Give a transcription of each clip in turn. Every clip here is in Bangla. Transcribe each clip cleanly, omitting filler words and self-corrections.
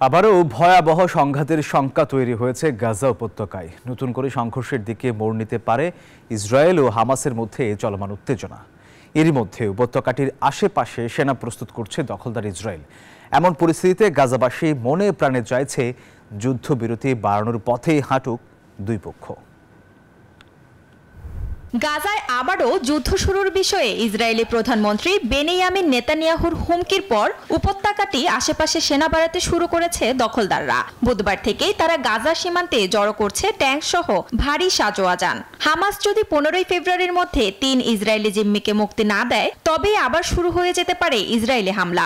আবারও ভয়াবহ সংঘাতের শঙ্কা তৈরি হয়েছে গাজা উপত্যকায়। নতুন করে সংঘর্ষের দিকে মোড় নিতে পারে ইসরায়েল ও হামাসের মধ্যে চলমান উত্তেজনা। এরই মধ্যে উপত্যকাটির আশেপাশে সেনা প্রস্তুত করছে দখলদার ইসরায়েল। এমন পরিস্থিতিতে গাজাবাসী মনে প্রাণে চাইছে যুদ্ধবিরতি বাড়ানোর পথে হাঁটুক দুই পক্ষ। গাজায় আবারও যুদ্ধ শুরুর বিষয়ে ইসরায়েলি প্রধানমন্ত্রী বেনিয়ামিন নেতানিয়াহুর হুমকির পর উপত্যকাটি আশেপাশে সেনা বাড়াতে শুরু করেছে দখলদাররা। বুধবার থেকেই তারা গাজা সীমান্তে জড়ো করছে ট্যাঙ্ক সহ ভারী সাজোয়াজান। হামাস যদি 15 ফেব্রুয়ারির মধ্যে 3 ইসরায়েলি জিম্মিকে মুক্তি না দেয়, তবে আবার শুরু হয়ে যেতে পারে ইসরায়েলি হামলা।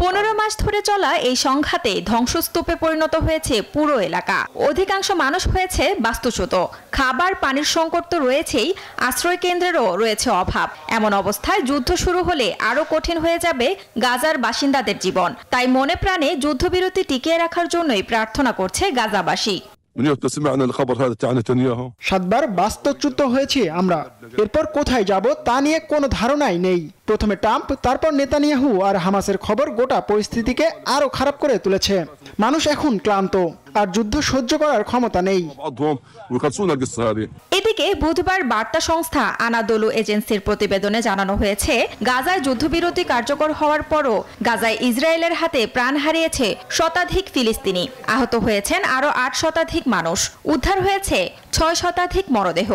15 মাস ধরে চলা এই সংঘাতে ধ্বংসস্তূপে পরিণত হয়েছে পুরো এলাকা। অধিকাংশ মানুষ হয়েছে বাস্তুচ্যুত। খাবার পানির সংকট তো রয়েছেই, আশ্রয় কেন্দ্রেরও রয়েছে অভাব। এমন অবস্থায় যুদ্ধ শুরু হলে আরো কঠিন হয়ে যাবে গাজার বাসিন্দাদের জীবন। তাই মনে প্রাণে যুদ্ধবিরতি টিকিয়ে রাখার জন্যই প্রার্থনা করছে গাজাবাসী। 7বার বাস্তুচ্যুত হয়েছি আমরা। এরপর কোথায় যাব তা নিয়ে কোনো ধারণাই নেই। প্রথমে ট্রাম্প, তারপর নেতানিয়াহু আর হামাসের খবর গোটা পরিস্থিতিকে আরো খারাপ করে তুলেছে। মানুষ এখন ক্লান্ত, আর যুদ্ধ সহ্য করার ক্ষমতা নেই। এদিকে বুধবার বার্তা সংস্থা আনাদোলু এজেন্সির প্রতিবেদনে জানানো হয়েছে, গাজায় যুদ্ধবিরতি কার্যকর হওয়ার পরও গাজায় ইসরায়েলের হাতে প্রাণ হারিয়েছে শতাধিক ফিলিস্তিনি। আহত হয়েছেন আরো 8 শতাধিক মানুষ। উদ্ধার হয়েছে 6 শতাধিক মরদেহ।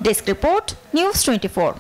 Desk report, news 24।